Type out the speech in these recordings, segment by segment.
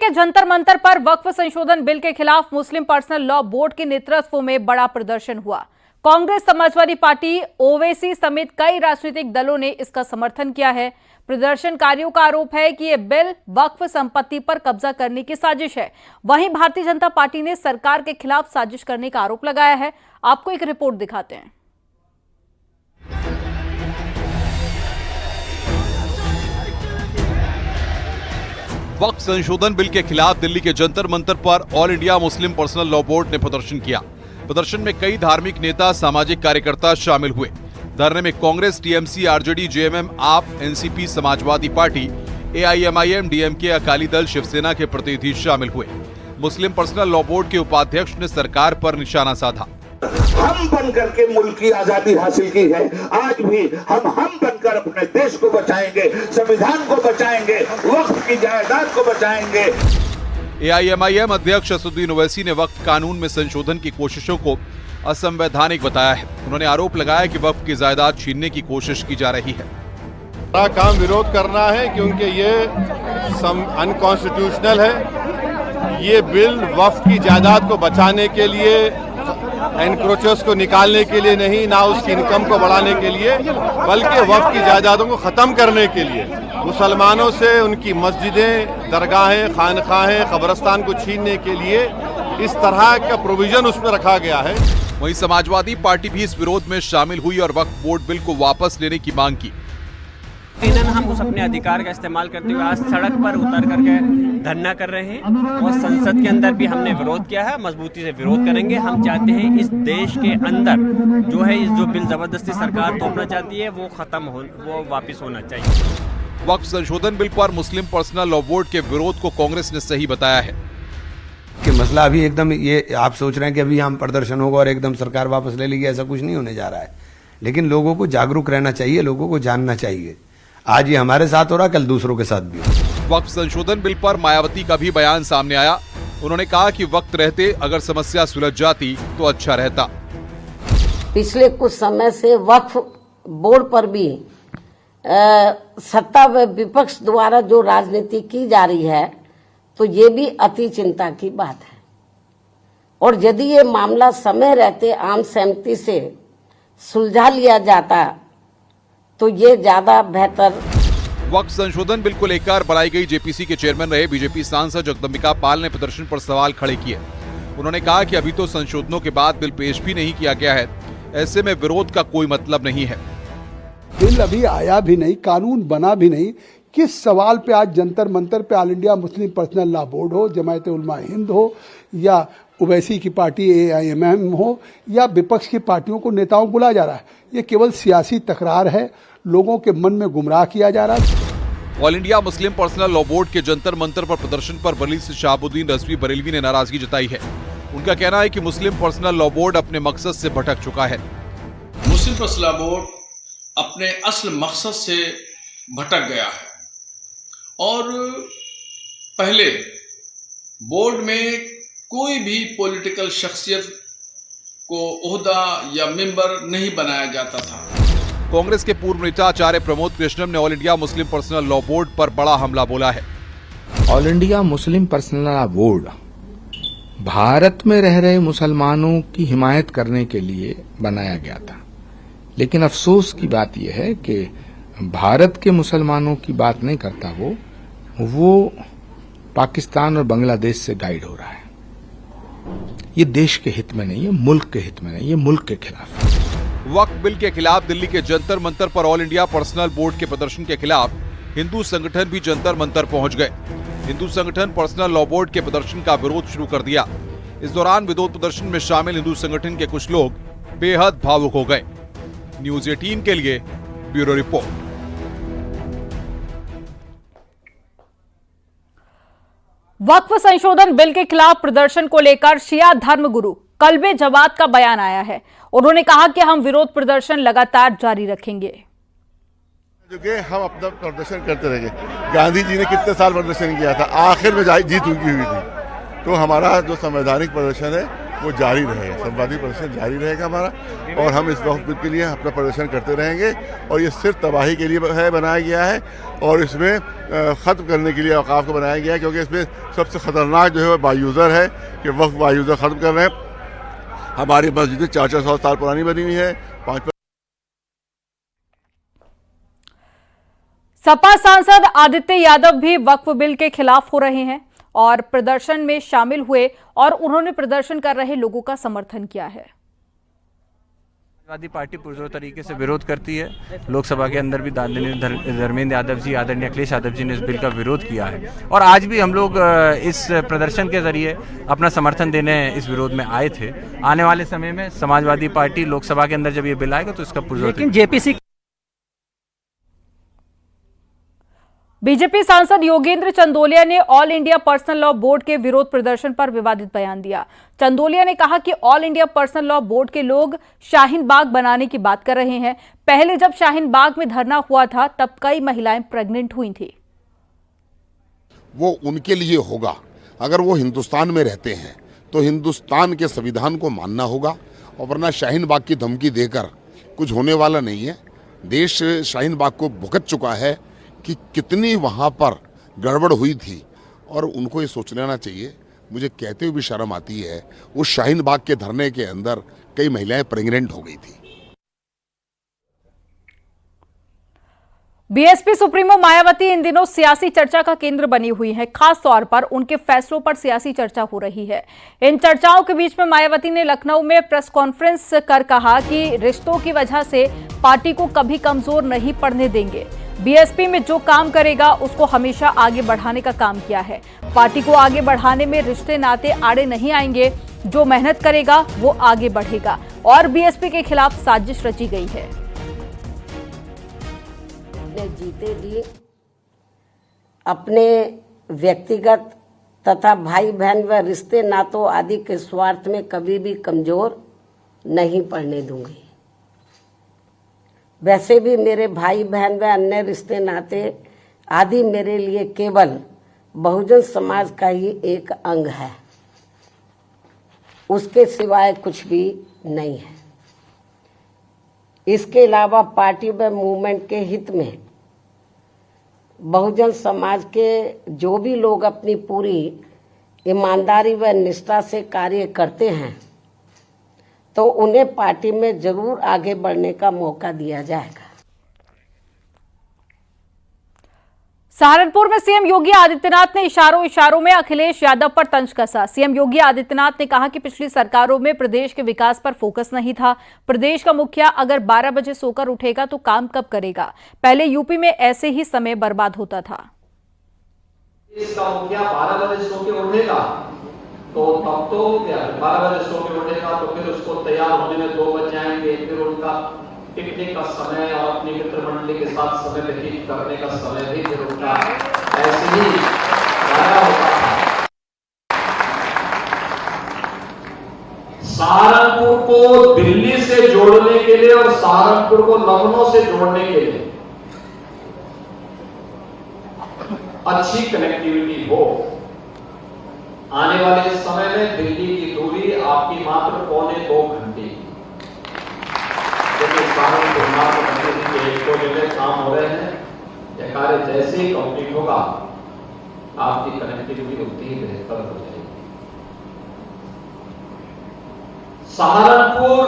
के जंतर मंतर पर वक्फ संशोधन बिल के खिलाफ मुस्लिम पर्सनल लॉ बोर्ड के नेतृत्व में बड़ा प्रदर्शन हुआ। कांग्रेस, समाजवादी पार्टी, ओवैसी समेत कई राजनीतिक दलों ने इसका समर्थन किया है। प्रदर्शनकारियों का आरोप है कि यह बिल वक्फ संपत्ति पर कब्जा करने की साजिश है। वहीं भारतीय जनता पार्टी ने सरकार के खिलाफ साजिश करने का आरोप लगाया है। आपको एक रिपोर्ट दिखाते हैं। वक्फ संशोधन बिल के खिलाफ दिल्ली के जंतर मंतर पर all India Muslim personal law board ने प्रदर्शन किया। प्रदर्शन में कई धार्मिक नेता, सामाजिक कार्यकर्ता शामिल हुए। धरने में कांग्रेस, टीएमसी, आरजेडी, जेएमएम, आप, NCP, Samajwadi party, AIMIM, DMK, Akali Dal, Shiv Sena के प्रतिनिधि शामिल हुए। मुस्लिम पर्सनल लॉ बोर्ड के उपाध्यक्ष ने सरकार पर निशाना साधा। हम बनकर के मुल्क की आजादी हासिल की है, आज भी हम बनकर अपने देश को बचाएंगे, संविधान को बचाएंगे, वक्फ की जायदाद को बचाएंगे। एआईएमआईएम अध्यक्ष असदुद्दीन ओवैसी ने वक्फ कानून में संशोधन की कोशिशों को असंवैधानिक बताया है। उन्होंने आरोप लगाया कि वक्फ की जायदाद छीनने की कोशिश की जा रही है। बड़ा काम विरोध करना है क्योंकि ये अनकॉन्स्टिट्यूशनल है। ये बिल वक्फ की जायदाद को बचाने के लिए, एनक्रोचर्स को निकालने के लिए नहीं, ना उसकी इनकम को बढ़ाने के लिए, बल्कि वक्फ की जायदादों को खत्म करने के लिए, मुसलमानों से उनकी मस्जिदें, दरगाहें, खानखाहें, कब्रिस्तान को छीनने के लिए इस तरह का प्रोविजन उसमें रखा गया है। वहीं समाजवादी पार्टी भी इस विरोध में शामिल हुई और वक्फ बोर्ड बिल को वापस लेने की मांग की। हम उस अपने अधिकार का इस्तेमाल करते हुए आज सड़क पर उतर करके धरना कर रहे हैं और संसद के अंदर भी हमने विरोध किया है, मजबूती से विरोध करेंगे। हम चाहते हैं इस देश के अंदर जो है, जो बिल जबरदस्ती सरकार थोपना चाहती है वो खत्म हो, वो वापस होना चाहिए। वक्फ संशोधन बिल पर मुस्लिम पर्सनल लॉ बोर्ड के विरोध को कांग्रेस ने सही बताया है कि मसला अभी एकदम, ये आप सोच रहे हैं कि अभी हम प्रदर्शन होगा और एकदम सरकार वापस ले लेगी, ऐसा कुछ नहीं होने जा रहा है। लेकिन लोगों को जागरूक रहना चाहिए, लोगों को जानना चाहिए। आज ये हमारे साथ हो रहा, कल दूसरों के साथ भी हो। वक्फ संशोधन बिल पर मायावती का भी बयान सामने आया। उन्होंने कहा कि वक्त रहते अगर समस्या सुलझ जाती तो अच्छा रहता। पिछले कुछ समय से वक्फ बोर्ड पर भी सत्ता व विपक्ष द्वारा जो राजनीति की जा रही है, तो ये भी अति चिंता की बात है। और यदि ये मामला समय रहते आम सहमति से सुलझा लिया जाता तो ये ज्यादा बेहतर। वक्फ संशोधन बिल को लेकर बनाई गई जेपीसी के चेयरमैन रहे बीजेपी सांसद जगदम्बिका पाल ने प्रदर्शन पर सवाल खड़े किए। उन्होंने कहा कि अभी तो संशोधनों के बाद बिल पेश भी नहीं किया गया है, ऐसे में विरोध का कोई मतलब नहीं है। बिल अभी आया भी नहीं, कानून बना भी नहीं। किस सवाल पे आज जंतर मंतर पे all India Muslim personal law board हो, जमायत उलमा हिंद हो, या ओवैसी की पार्टी एआईएमआईएम हो, या विपक्ष की पार्टियों को नेताओं को बुलाया जा रहा है? ये केवल सियासी तकरार है, लोगों के मन में गुमराह किया जा रहा है। All India Muslim personal law board के जंतर मंतर पर प्रदर्शन पर वली से शहाबुद्दीन रजवी बरेलवी ने नाराजगी जताई है। उनका कहना है कि मुस्लिम पर्सनल लॉ बोर्ड अपने मकसद से भटक चुका है। मुस्लिम पर्सनल लॉ बोर्ड अपने असल मकसद से भटक गया है और पहले बोर्ड में कोई भी पॉलिटिकल शख्सियत को ओहदा या मेंबर नहीं बनाया जाता था। कांग्रेस के पूर्व नेता आचार्य प्रमोद कृष्णम ने all India Muslim personal law board पर बड़ा हमला बोला है। All India Muslim personal law board Bharat में रह रहे मुसलमानों की हिमायत करने के लिए बनाया गया था, लेकिन अफसोस की बात यह है कि भारत के मुसलमानों की बात नहीं करता, वो पाकिस्तान और बांग्लादेश से गाइड हो रहा है। ये देश के हित में नहीं है, मुल्क के हित में नहीं, ये मुल्क के खिलाफ है। वक्फ बिल के खिलाफ दिल्ली के जंतर मंतर पर ऑल इंडिया पर्सनल बोर्ड के प्रदर्शन के खिलाफ हिंदू संगठन भी जंतर मंतर पहुंच गए। हिंदू संगठन पर्सनल लॉ बोर्ड के प्रदर्शन का विरोध शुरू कर दिया। इस दौरान विरोध प्रदर्शन में शामिल हिंदू संगठन के कुछ लोग बेहद भावुक हो गए। न्यूज़ 18 के लिए ब्यूरो रिपोर्ट। वक्फ संशोधन बिल के खिलाफ प्रदर्शन को लेकर शिया धर्मगुरु कल्बे जवाद का बयान आया है। उन्होंने कहा कि हम विरोध प्रदर्शन लगातार जारी रखेंगे। हम अपना प्रदर्शन करते रहेंगे। गांधी जी ने कितने साल प्रदर्शन किया था, आखिर में जीत हुई थी। तो हमारा जो संवैधानिक प्रदर्शन है वो जारी रहेगा, संवादी प्रदर्शन जारी रहेगा हमारा, और हम इस वक्त बिल के लिए अपना प्रदर्शन करते रहेंगे। और ये सिर्फ तबाही के लिए है बनाया गया है, और इसमें ख़त्म करने के लिए औकाफ को बनाया गया है, क्योंकि इसमें सबसे ख़तरनाक जो है वो बायूज़र है कि वक्त बायूज़र ख़त्म कर रहे हैं। हमारी मस्जिदें 400 साल पुरानी बनी हुई है। सपा सांसद आदित्य यादव भी वक्फ बिल के खिलाफ हो रहे हैं और प्रदर्शन में शामिल हुए और उन्होंने प्रदर्शन कर रहे लोगों का समर्थन किया है। समाजवादी पार्टी पुरजोर तरीके से विरोध करती है। लोकसभा के अंदर भी धर्मेंद्र यादव जी, आदरणीय अखिलेश यादव जी ने इस बिल का विरोध किया है, और आज भी हम लोग इस प्रदर्शन के जरिए अपना समर्थन देने इस विरोध में आए थे। आने वाले समय में समाजवादी पार्टी लोकसभा के अंदर जब ये बिल आएगा तो इसका पुरजोर जेपीसी। बीजेपी सांसद योगेंद्र चंदोलिया ने all India personal law board के विरोध प्रदर्शन पर विवादित बयान दिया। चंदोलिया ने कहा कि all India personal law board के लोग शाहीन बाग बनाने की बात कर रहे हैं। पहले जब शाहीन बाग में धरना हुआ था तब कई महिलाएं प्रेग्नेंट हुई थी। वो उनके लिए होगा, अगर वो हिंदुस्तान में रहते हैं तो हिंदुस्तान के संविधान को मानना होगा, और वरना शाहीन बाग की धमकी देकर कुछ होने वाला नहीं है। देश शाहीन बाग को भुगत चुका है कि कितनी वहाँ पर गड़बड़ हुई थी, और उनको ये सोच लेना चाहिए। मुझे कहते हुए भी शर्म आती है, उस शाहीन बाग के धरने के अंदर कई महिलाएं प्रेग्नेंट हो गई थी। बीएसपी सुप्रीमो मायावती इन दिनों सियासी चर्चा का केंद्र बनी हुई हैं। खास तौर पर उनके फैसलों पर सियासी चर्चा हो रही है। इन चर्चाओं के बीच में मायावती ने लखनऊ में प्रेस कॉन्फ्रेंस कर कहा कि रिश्तों की वजह से पार्टी को कभी कमजोर नहीं पड़ने देंगे। बीएसपी में जो काम करेगा उसको हमेशा आगे बढ़ाने का काम किया है। पार्टी को आगे बढ़ाने में रिश्ते नाते आड़े नहीं आएंगे। जो मेहनत करेगा वो आगे बढ़ेगा, और बीएसपी के खिलाफ साजिश रची गई है। अपने जीते जी अपने व्यक्तिगत तथा भाई बहन व रिश्ते नातों आदि के स्वार्थ में कभी भी कमजोर नहीं पड़ने दूंगी। वैसे भी मेरे भाई बहन व अन्य रिश्ते नाते आदि मेरे लिए केवल बहुजन समाज का ही एक अंग है, उसके सिवाय कुछ भी नहीं है। इसके अलावा पार्टी व मूवमेंट के हित में बहुजन समाज के जो भी लोग अपनी पूरी ईमानदारी व निष्ठा से कार्य करते हैं तो उन्हें पार्टी में जरूर आगे बढ़ने का मौका दिया जाएगा। सहारनपुर में सीएम योगी आदित्यनाथ ने इशारों में अखिलेश यादव पर तंज कसा। सीएम योगी आदित्यनाथ ने कहा कि पिछली सरकारों में प्रदेश के विकास पर फोकस नहीं था। प्रदेश का मुखिया अगर 12 बजे सोकर उठेगा तो काम कब करेगा? पहले यूपी में ऐसे ही समय बर्बाद होता था। इसका मुखिया 12 बजे सो के उठेगा तो तब तो 12 बजे सो के उठेगा तो फिर उसको तैयार होने में 2 बज जाएंगे, फिर उनका पिकनिक का समय और अपनी मित्र मंडली के साथ समय व्यतीत करने का समय भी फिर उनका ऐसे ही गाया होता था। सहारनपुर को दिल्ली से जोड़ने के लिए और सहारनपुर को लखनऊ से जोड़ने के लिए अच्छी कनेक्टिविटी हो। आने वाले समय में दिल्ली की दूरी आपकी मात्र 1.25 घंटे की। एक दो जगह काम हो रहे हैं, यह कार्य जैसे ही कंप्लीट होगा आपकी कनेक्टिविटी उतनी ही बेहतर हो जाएगी। सहारनपुर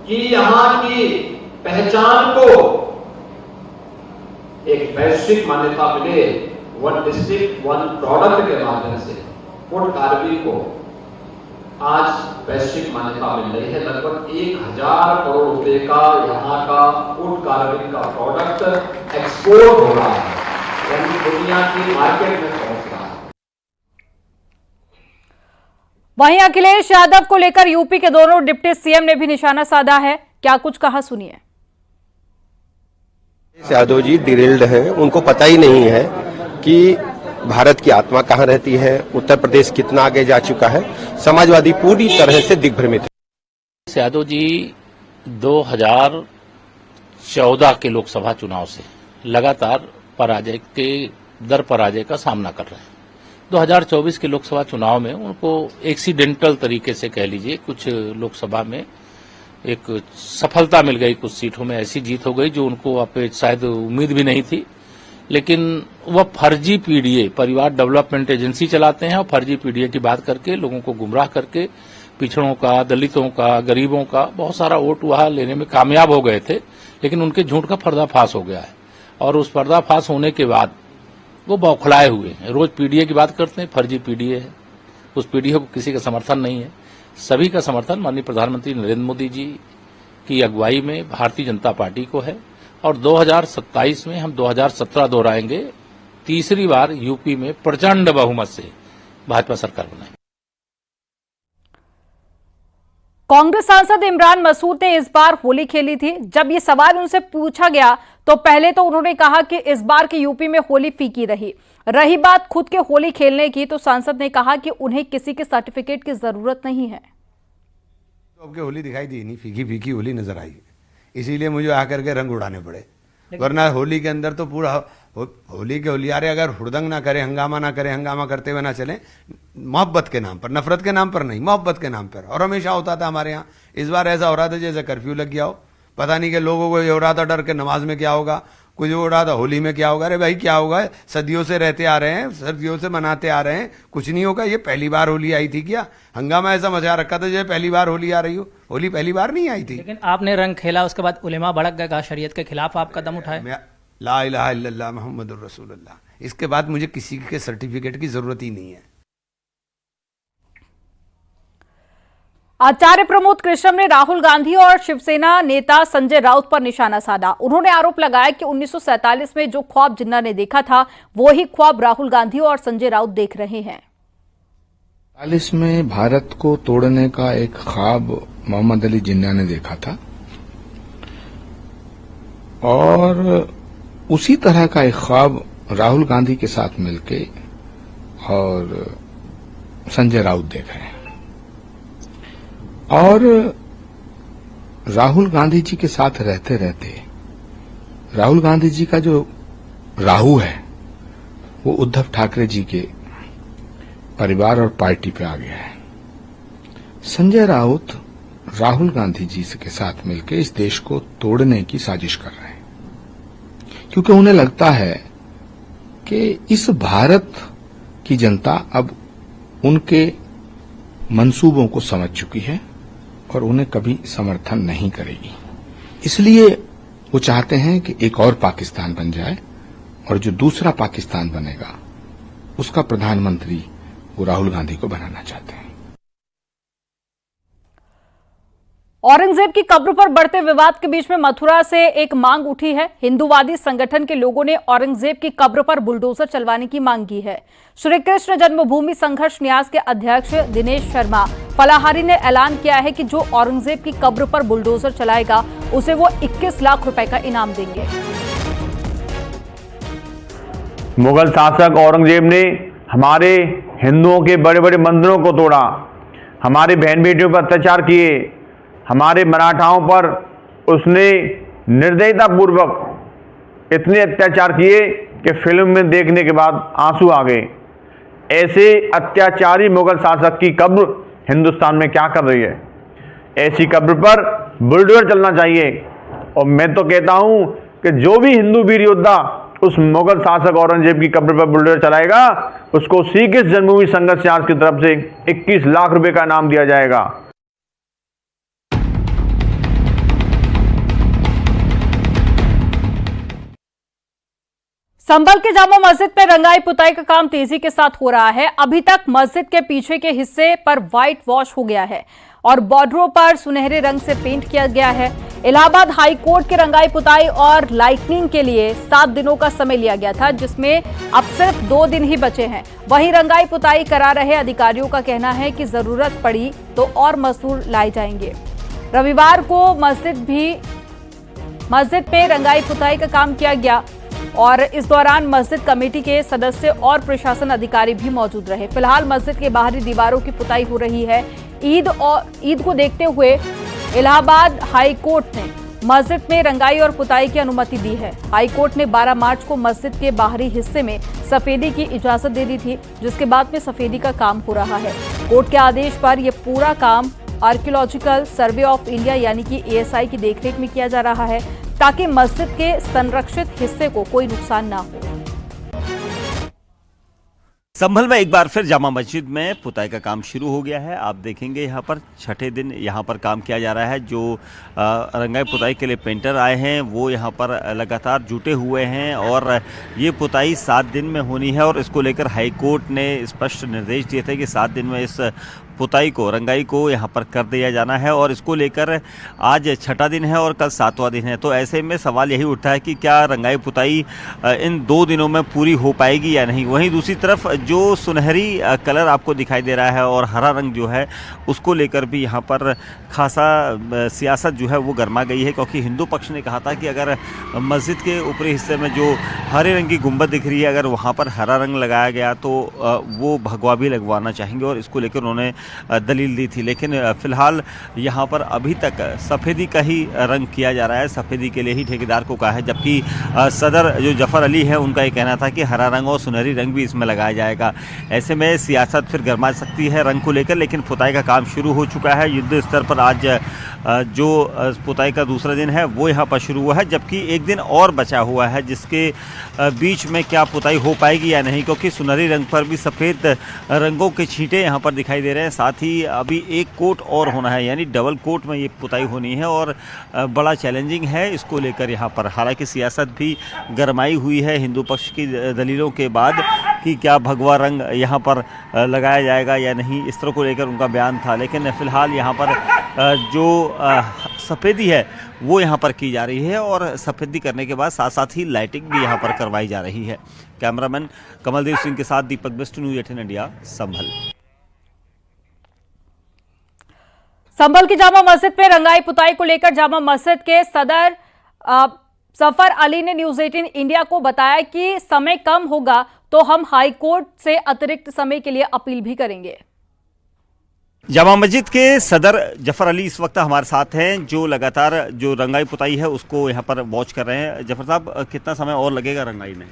की यहां की पहचान को एक वैश्विक मान्यता मिले, वन डिस्ट्रिक्ट वन प्रोडक्ट के माध्यम से फूड कार्बिंग को आज वैश्विक मान्यता मिल रही है। लगभग 1000 करोड़ रुपए का यहाँ का फूड कार्बिंग का प्रोडक्ट एक्सपोर्ट हो रहा है, यानी दुनिया की मार्केट में पहुंच रहा है। वहीं अखिलेश यादव को लेकर यूपी के दोनों डिप्टी सीएम ने भी निशाना साधा है। क्या कुछ कहा, सुनिए। यादव जी डिरेल्ड हैं, उनको पता ही नहीं है कि भारत की आत्मा कहाँ रहती है, उत्तर प्रदेश कितना आगे जा चुका है। समाजवादी पूरी तरह से दिग्भ्रमित है। यादव जी 2014 के लोकसभा चुनाव से लगातार पराजय का सामना कर रहे हैं। 2024 के लोकसभा चुनाव में उनको एक्सीडेंटल तरीके से कह लीजिए कुछ लोकसभा में एक सफलता मिल गई, कुछ सीटों में ऐसी जीत हो गई जो उनको आप शायद उम्मीद भी नहीं थी। लेकिन वह फर्जी पीडीए, परिवार डेवलपमेंट एजेंसी चलाते हैं और फर्जी पीडीए की बात करके लोगों को गुमराह करके पिछड़ों का, दलितों का, गरीबों का बहुत सारा वोट वहां लेने में कामयाब हो गए थे। लेकिन उनके झूठ का पर्दाफाश हो गया है और उस पर्दाफाश होने के बाद वो बौखलाए हुए हैं। रोज पीडीए की बात करते हैं, फर्जी पीडीए है, उस पीडीए को किसी का समर्थन नहीं है। सभी का समर्थन माननीय प्रधानमंत्री नरेंद्र मोदी जी की अगुवाई में भारतीय जनता पार्टी को है और 2027 में हम 2017 दोहराएंगे, तीसरी बार यूपी में प्रचंड बहुमत से भाजपा सरकार बनाएंगे। कांग्रेस सांसद इमरान मसूद ने इस बार होली खेली थी। जब ये सवाल उनसे पूछा गया तो पहले तो उन्होंने कहा कि इस बार की यूपी में होली फीकी रही बात खुद के होली खेलने की, तो सांसद ने कहा कि उन्हें किसी के सर्टिफिकेट की जरूरत नहीं है। तो अब होली दिखाई दी नहीं, फीकी फीकी होली नजर आई, इसीलिए मुझे आकर के रंग उड़ाने पड़े। वरना होली के अंदर तो पूरा होली के होलियारे अगर हुड़दंग ना करे, हंगामा ना करे, हंगामा करते हुए ना चले, मोहब्बत के नाम पर, नफरत के नाम पर नहीं, मोहब्बत के नाम पर। और हमेशा होता था हमारे यहाँ। इस बार ऐसा हो रहा था जैसे कर्फ्यू लग गया हो। पता नहीं कि लोगों को ये हो रहा था डर के नमाज में क्या होगा, कुछ हो रहा था होली में क्या होगा। अरे भाई क्या होगा, सदियों से रहते आ रहे हैं, सदियों से मनाते आ रहे हैं, कुछ नहीं होगा। ये पहली बार होली आई थी क्या? हंगामा ऐसा मचा रखा था जैसे पहली बार होली आ रही हो। होली पहली बार नहीं आई थी। लेकिन आपने रंग खेला, उसके बाद उलेमा भड़क गए, कहा शरीयत के खिलाफ आप कदम उठाए। ला इलाहा इल्लल्लाह मुहम्मदुर रसूलुल्लाह। इसके बाद मुझे किसी के सर्टिफिकेट की जरूरत ही नहीं है। आचार्य प्रमोद कृष्णम ने राहुल गांधी और शिवसेना नेता संजय राउत पर निशाना साधा। उन्होंने आरोप लगाया कि 1947 में जो ख्वाब जिन्ना ने देखा था वो ही ख्वाब राहुल गांधी और संजय राउत देख रहे हैं। 1947 में भारत को तोड़ने का एक ख्वाब मोहम्मद अली जिन्ना ने देखा था और उसी तरह का एक ख्वाब राहुल गांधी के साथ मिलके और संजय राउत देख रहे हैं। और राहुल गांधी जी के साथ रहते रहते राहुल गांधी जी का जो राहु है वो उद्धव ठाकरे जी के परिवार और पार्टी पे आ गया है। संजय राउत राहुल गांधी जी के साथ मिलकर इस देश को तोड़ने की साजिश कर रहे हैं, क्योंकि उन्हें लगता है कि इस भारत की जनता अब उनके मंसूबों को समझ चुकी है और उन्हें कभी समर्थन नहीं करेगी। इसलिए वो चाहते हैं कि एक और पाकिस्तान बन जाए और जो दूसरा पाकिस्तान बनेगा उसका प्रधानमंत्री वो राहुल गांधी को बनाना चाहते हैं। औरंगजेब की कब्र पर बढ़ते विवाद के बीच में मथुरा से एक मांग उठी है। हिंदूवादी संगठन के लोगों ने औरंगजेब की कब्र पर बुलडोजर चलवाने की मांग की है। श्री कृष्ण जन्मभूमि संघर्ष न्यास के अध्यक्ष दिनेश शर्मा फलाहारी ने ऐलान किया है कि जो औरंगजेब की कब्र पर बुलडोजर चलाएगा उसे वो 21 लाख रुपए का इनाम देंगे। मुगल शासक औरंगजेब ने हमारे हिंदुओं के बड़े बड़े मंदिरों को तोड़ा, हमारे बहन बेटियों पर अत्याचार किए, हमारे मराठाओं पर उसने निर्दयता पूर्वक इतने अत्याचार किए कि फिल्म में देखने के बाद आंसू आ गए। ऐसे अत्याचारी मुगल शासक की कब्र हिंदुस्तान में क्या कर रही है? ऐसी कब्र पर बुलडोजर चलना चाहिए। और मैं तो कहता हूं कि जो भी हिंदू वीर योद्धा उस मुगल शासक औरंगजेब की कब्र पर बुलडोजर चलाएगा उसको श्री कृष्ण जन्मभूमि संघर्ष न्यास की तरफ से 21 लाख रुपए का इनाम दिया जाएगा। संभल के जामा मस्जिद में रंगाई पुताई का काम तेजी के साथ हो रहा है। अभी तक मस्जिद के पीछे के हिस्से पर व्हाइट वॉश हो गया है और बॉर्डरों पर सुनहरे रंग से पेंट किया गया है। इलाहाबाद हाई कोर्ट के रंगाई पुताई और लाइटनिंग के लिए 7 दिनों का समय लिया गया था, जिसमें अब सिर्फ 2 दिन ही बचे हैं। वहीं रंगाई पुताई करा रहे अधिकारियों का कहना है कि जरूरत पड़ी तो और मजदूर लाए जाएंगे। रविवार को मस्जिद में रंगाई पुताई का काम किया गया और इस दौरान मस्जिद कमेटी के सदस्य और प्रशासन अधिकारी भी मौजूद रहे। फिलहाल मस्जिद के बाहरी दीवारों की पुताई हो रही है। ईद को देखते हुए इलाहाबाद हाई कोर्ट ने मस्जिद में रंगाई और पुताई की अनुमति दी है। हाईकोर्ट ने 12 मार्च को मस्जिद के बाहरी हिस्से में सफेदी की इजाजत दे दी थी, जिसके बाद में सफेदी का काम हो रहा है। कोर्ट के आदेश पर यह पूरा काम आर्कियोलॉजिकल सर्वे ऑफ इंडिया यानी कि ASI की देखरेख में किया जा रहा है, ताकि मस्जिद के संरक्षित हिस्से को कोई नुकसान ना हो। संभल में एक बार फिर जामा मस्जिद में पुताई का काम शुरू हो गया है। आप देखेंगे यहाँ पर छठे दिन यहाँ पर काम किया जा रहा है। जो रंगाई पुताई के लिए पेंटर आए हैं वो यहाँ पर लगातार जुटे हुए हैं और ये पुताई 7 दिन में होनी है और इसको लेकर हाई कोर्ट ने स्पष्ट निर्देश दिए थे कि 7 दिन में इस पुताई को, रंगाई को यहाँ पर कर दिया जाना है और इसको लेकर आज छठा दिन है और कल 7वां दिन है। तो ऐसे में सवाल यही उठता है कि क्या रंगाई पुताई इन 2 दिनों में पूरी हो पाएगी या नहीं। वहीं दूसरी तरफ जो सुनहरी कलर आपको दिखाई दे रहा है और हरा रंग जो है उसको लेकर भी यहाँ पर खासा सियासत जो है वो गर्मा गई है, क्योंकि हिंदू पक्ष ने कहा था कि अगर मस्जिद के ऊपरी हिस्से में जो हरे रंग की गुंबद दिख रही है अगर वहाँ पर हरा रंग लगाया गया तो वो भगवा भी लगवाना चाहेंगे और इसको लेकर उन्होंने दलील दी थी। लेकिन फिलहाल यहाँ पर अभी तक सफ़ेदी का ही रंग किया जा रहा है, सफ़ेदी के लिए ही ठेकेदार को कहा है, जबकि सदर जो जफ़र अली है उनका ये कहना था कि हरा रंग और सुनहरी रंग भी इसमें लगाया जाएगा। ऐसे में सियासत फिर गर्मा सकती है रंग को लेकर, लेकिन पुताई का काम शुरू हो चुका है। युद्ध स्तर पर आज जो पुताई का दूसरा दिन है वो यहाँ पर शुरू हुआ है, जबकि एक दिन और बचा हुआ है जिसके बीच में क्या पुताई हो पाएगी या नहीं, क्योंकि सुनहरी रंग पर भी सफ़ेद रंगों के छींटे यहाँ पर दिखाई दे रहे हैं। साथ ही अभी एक कोट और होना है, यानी डबल कोट में ये पुताई होनी है और बड़ा चैलेंजिंग है इसको लेकर यहाँ पर। हालांकि सियासत भी गरमाई हुई है हिंदू पक्ष की दलीलों के बाद कि क्या भगवा रंग यहाँ पर लगाया जाएगा या नहीं, इस तरह को लेकर उनका बयान था। लेकिन फ़िलहाल यहाँ पर जो सफ़ेदी है वो यहाँ पर की जा रही है और सफ़ेदी करने के बाद साथ साथ ही लाइटिंग भी यहाँ पर करवाई जा रही है। कैमरामैन कमलदेव सिंह के साथ दीपक बेस्ट, न्यूज़ 18 इंडिया, संभल। संभल की जामा मस्जिद में रंगाई पुताई को लेकर जामा मस्जिद के सदर जफर अली ने न्यूज़ 18 इंडिया को बताया कि समय कम होगा तो हम हाई कोर्ट से अतिरिक्त समय के लिए अपील भी करेंगे। जामा मस्जिद के सदर जफ़र अली इस वक्त हमारे साथ हैं, जो लगातार जो रंगाई पुताई है उसको यहाँ पर वॉच कर रहे हैं। जफ़र साहब, कितना समय और लगेगा रंगाई में?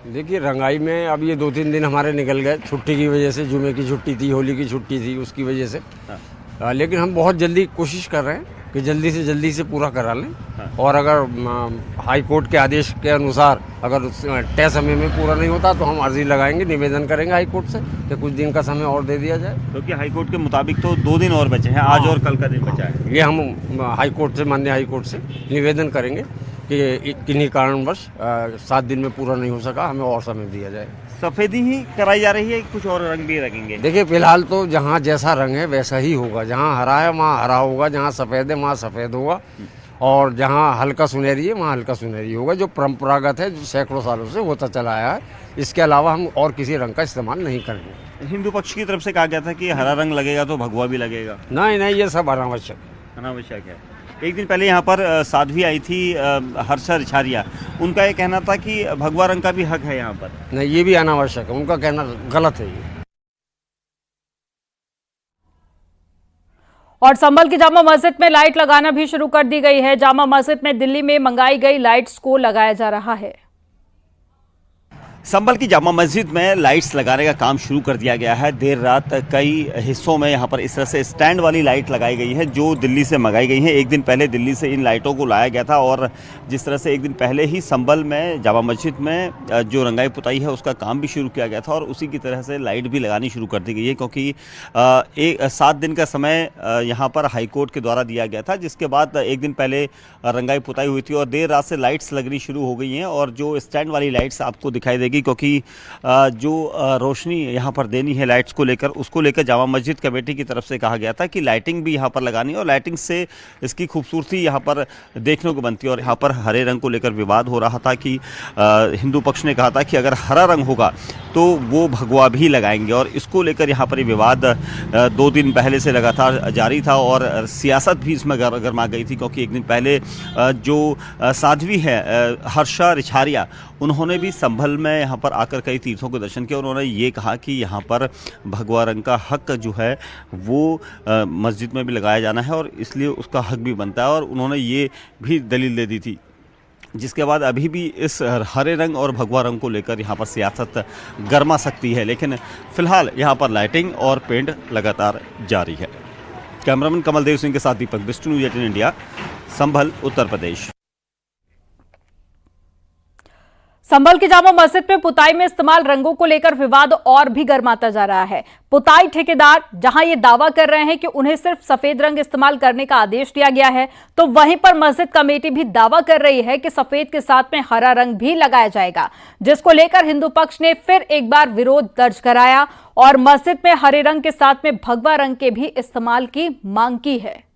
देखिए, रंगाई में अब ये 2-3 दिन हमारे निकल गए छुट्टी की वजह से। जुमे की छुट्टी थी, होली की छुट्टी थी, उसकी वजह से। लेकिन हम बहुत जल्दी कोशिश कर रहे हैं कि जल्दी से पूरा करा लें। और अगर हाई कोर्ट के आदेश के अनुसार अगर तय समय में पूरा नहीं होता तो हम अर्जी लगाएंगे, निवेदन करेंगे हाई कोर्ट से कि कुछ दिन का समय और दे दिया जाए। क्योंकि हाई कोर्ट के मुताबिक तो 2 दिन और बचे हैं, आज और कल का दिन बचा है। ये हम हाई कोर्ट से, माननीय हाई कोर्ट से निवेदन करेंगे कि किन्हीं कारणवश 7 दिन में पूरा नहीं हो सका, हमें और समय दिया जाए। सफ़ेदी ही कराई जा रही है, कुछ और रंग भी रखेंगे? देखिए, फिलहाल तो जहाँ जैसा रंग है वैसा ही होगा। जहाँ हरा है वहाँ हरा होगा, जहाँ सफ़ेद है वहाँ सफ़ेद होगा, और जहाँ हल्का सुनहरी है वहाँ हल्का सुनहरी होगा, जो परंपरागत है, जो सैकड़ों सालों से होता चला आया है। इसके अलावा हम और किसी रंग का इस्तेमाल नहीं करेंगे। हिंदू पक्ष की तरफ से कहा गया था कि हरा रंग लगेगा तो भगवा भी लगेगा। नहीं, ये सब अनावश्यक है। एक दिन पहले यहाँ पर साध्वी आई थी हर्षा रिछारिया, उनका ये कहना था कि भगवा रंग का भी हक है यहाँ पर। नहीं, ये भी अनावश्यक है, उनका कहना गलत है ये। और संभल की जामा मस्जिद में लाइट लगाना भी शुरू कर दी गई है। जामा मस्जिद में दिल्ली में मंगाई गई लाइट्स को लगाया जा रहा है। संभल की जामा मस्जिद में लाइट्स लगाने का काम शुरू कर दिया गया है। देर रात कई हिस्सों में यहाँ पर इस तरह से स्टैंड वाली लाइट लगाई गई है जो दिल्ली से मंगाई गई है। एक दिन पहले दिल्ली से इन लाइटों को लाया गया था और जिस तरह से एक दिन पहले ही संभल में जामा मस्जिद में जो रंगाई पुताई है उसका काम भी शुरू किया गया था और उसी की तरह से लाइट भी लगानी शुरू कर दी गई है, क्योंकि 7 दिन का समय यहाँ पर हाई कोर्ट के द्वारा दिया गया था, जिसके बाद एक दिन पहले रंगाई पुताई हुई थी और देर रात से लाइट्स लगनी शुरू हो गई हैं। और जो स्टैंड वाली लाइट्स आपको दिखाई देगी, क्योंकि जो रोशनी यहाँ पर देनी है लाइट्स को लेकर, उसको लेकर जामा मस्जिद कमेटी की तरफ से कहा गया था कि लाइटिंग भी यहाँ पर लगानी है और लाइटिंग से इसकी खूबसूरती यहाँ पर देखने को बनती है। और यहाँ पर हरे रंग को लेकर विवाद हो रहा था कि हिंदू पक्ष ने कहा था कि अगर हरा रंग होगा तो वो भगवा भी लगाएंगे, और इसको लेकर यहाँ पर विवाद 2 दिन पहले से लगातार जारी था और सियासत भी इसमें गर्मा गई थी, क्योंकि एक दिन पहले जो साध्वी है हर्षा रिछारिया, उन्होंने भी संभल में यहाँ पर आकर कई तीर्थों के दर्शन किए। उन्होंने ये कहा कि यहाँ पर भगवा रंग का हक जो है वो मस्जिद में भी लगाया जाना है और इसलिए उसका हक भी बनता है, और उन्होंने ये भी दलील दे दी थी। जिसके बाद अभी भी इस हरे रंग और भगवा रंग को लेकर यहाँ पर सियासत गर्मा सकती है, लेकिन फिलहाल यहाँ पर लाइटिंग और पेंट लगातार जारी है। कैमरामैन कमल देव सिंह के साथ दीपक बिष्ट, न्यूज़ 18 इंडिया, संभल, उत्तर प्रदेश। संभल की जामा मस्जिद में पुताई में इस्तेमाल रंगों को लेकर विवाद और भी गर्माता जा रहा है। पुताई ठेकेदार जहां ये दावा कर रहे हैं कि उन्हें सिर्फ सफेद रंग इस्तेमाल करने का आदेश दिया गया है, तो वहीं पर मस्जिद कमेटी भी दावा कर रही है कि सफेद के साथ में हरा रंग भी लगाया जाएगा, जिसको लेकर हिंदू पक्ष ने फिर एक बार विरोध दर्ज कराया और मस्जिद में हरे रंग के साथ में भगवा रंग के भी इस्तेमाल की मांग की है।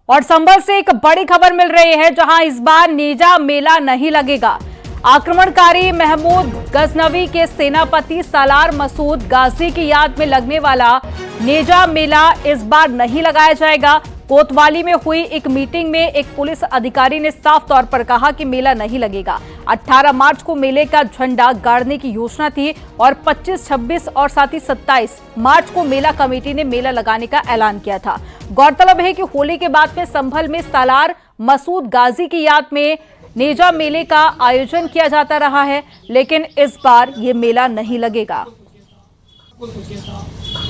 और संभल से एक बड़ी खबर मिल रही है, जहां इस बार नेजा मेला नहीं लगेगा। आक्रमणकारी महमूद गजनवी के सेनापति सालार मसूद गाजी की याद में लगने वाला नेजा मेला इस बार नहीं लगाया जाएगा। कोतवाली में हुई एक मीटिंग में एक पुलिस अधिकारी ने साफ तौर पर कहा कि मेला नहीं लगेगा। 18 मार्च को मेले का झंडा गाड़ने की योजना थी और 25, 26 और साथ ही 27 मार्च को मेला कमेटी ने मेला लगाने का ऐलान किया था। गौरतलब है कि होली के बाद में संभल में सालार मसूद गाजी की याद में नेजा मेले का आयोजन किया जाता रहा है, लेकिन इस बार ये मेला नहीं लगेगा।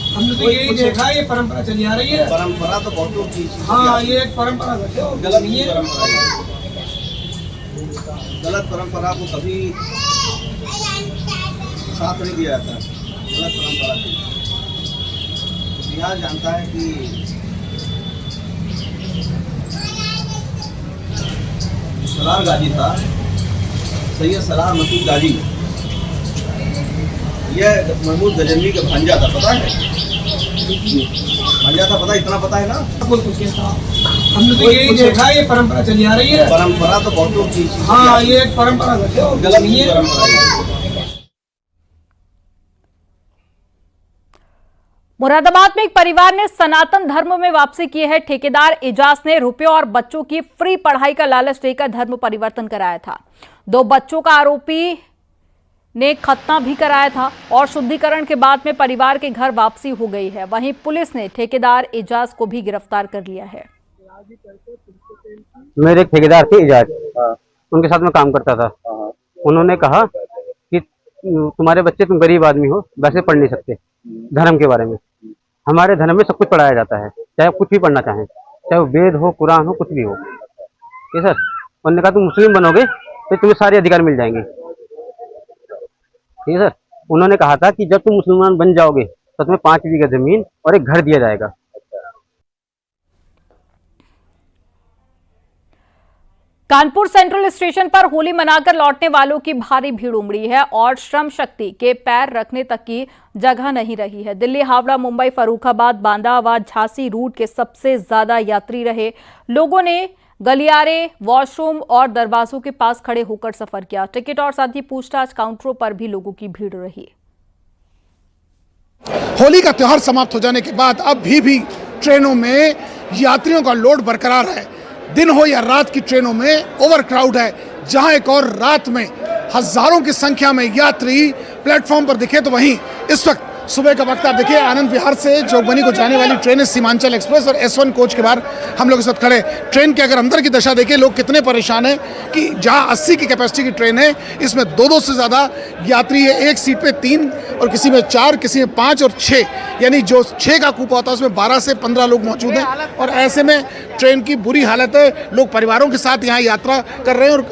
हमने तो यही देखा है, ये परंपरा चली आ रही है। परंपरा तो बहुत चीज, हाँ ये एक परंपरा गलत नहीं है। गलत परंपरा को कभी साथ नहीं दिया जाता, गलत परंपरा को। बिहार जानता है कि सलार गाजी था, सैयद सलार मसूद गाजी, यह महमूद गजनवी का भांजा था, पता है? भांजा था, पता, इतना पता है ना। हमने तो यही देखा है, ये परंपरा चली आ रही है। परंपरा तो बहुत चीज, हाँ ये एक परंपरा गलत नहीं है। मुरादाबाद में एक परिवार ने सनातन धर्म में वापसी की है। ठेकेदार एजाज ने रुपयों और बच्चों की फ्री पढ़ाई का लालच देकर धर्म परिवर्तन कराया था। 2 बच्चों का आरोपी ने खतना भी कराया था और शुद्धिकरण के बाद में परिवार के घर वापसी हो गई है। वहीं पुलिस ने ठेकेदार एजाज को भी गिरफ्तार कर लिया है। मेरे एक ठेकेदार थे एजाज, उनके साथ में काम करता था। उन्होंने कहा कि तुम्हारे बच्चे, तुम गरीब आदमी हो, वैसे पढ़ नहीं सकते। धर्म के बारे में, हमारे धर्म में सब कुछ पढ़ाया जाता है, चाहे कुछ भी पढ़ना चाहें, चाहे वो वेद हो, कुरान हो, कुछ भी हो। ये सर, उन्होंने कहा तुम मुस्लिम बनोगे तो तुम्हें सारे अधिकार मिल जाएंगे। ठीक है सर। उन्होंने कहा था कि जब तुम मुसलमान बन जाओगे तो तुम्हें 5 बीघा जमीन और एक घर दिया जाएगा। कानपुर सेंट्रल स्टेशन पर होली मनाकर लौटने वालों की भारी भीड़ उमड़ी है और श्रम शक्ति के पैर रखने तक की जगह नहीं रही है। दिल्ली, हावड़ा, मुंबई, फर्रुखाबाद, बांदा, झांसी रूट के सबसे ज्यादा यात्री रहे। लोगों ने गलियारे, वॉशरूम और दरवाजों के पास खड़े होकर सफर किया। टिकट और साथ ही पूछताछ काउंटरों पर भी लोगों की भीड़ रही। होली का त्योहार समाप्त हो जाने के बाद अब भी ट्रेनों में यात्रियों का लोड बरकरार है। दिन हो या रात की ट्रेनों में ओवर क्राउड है। जहां एक और रात में हजारों की संख्या में यात्री प्लेटफॉर्म पर दिखे, तो वहीं इस वक्त सुबह का वक्त आप देखिए, आनंद विहार से जोगबनी को जाने वाली ट्रेन है सीमांचल एक्सप्रेस और S1 कोच के बाहर हम लोग इस वक्त खड़े। ट्रेन के अगर अंदर की दशा देखिए, लोग कितने परेशान हैं कि जहां 80 की कैपेसिटी की ट्रेन है, इसमें 2-2 से ज़्यादा यात्री है। एक सीट पे 3 और किसी में 4, किसी में 5 और 6, यानी जो 6 का कूपा होता है उसमें 12 से 15 लोग मौजूद हैं। और ऐसे में ट्रेन की बुरी हालत है। लोग परिवारों के साथ यहाँ यात्रा कर रहे हैं और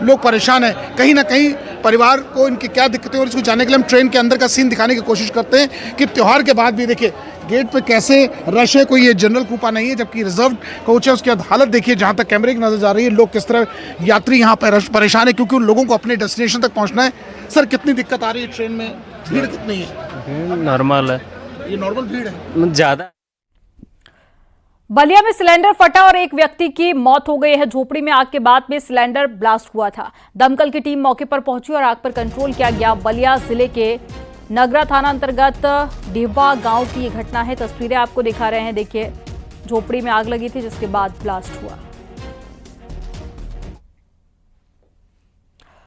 लोग परेशान हैं। कहीं ना कहीं परिवार को इनकी क्या दिक्कतें और इसको जानने के लिए हम ट्रेन के अंदर का सीन दिखाने की कोशिश करते हैं कि त्योहार के बाद भी देखिए गेट पे कैसे रश है। कोई ये जनरल कूपा नहीं है, जबकि रिजर्व कोच है। उसकी हालत देखिए, जहाँ तक कैमरे की नजर जा रही है, लोग किस तरह यात्री यहाँ पर परेशान है, क्योंकि उन लोगों को अपने डेस्टिनेशन तक पहुँचना है। सर, कितनी दिक्कत आ रही है ट्रेन में? भीड़ कितनी है? नॉर्मल है, ये नॉर्मल भीड़ है, ज्यादा। बलिया में सिलेंडर फटा और एक व्यक्ति की मौत हो गई है। झोपड़ी में आग के बाद में सिलेंडर ब्लास्ट हुआ था। दमकल की टीम मौके पर पहुंची और आग पर कंट्रोल किया गया। बलिया जिले के नगरा थाना अंतर्गत डिहवा गांव की ये घटना है। तस्वीरें आपको दिखा रहे हैं, देखिए झोपड़ी में आग लगी थी जिसके बाद ब्लास्ट हुआ।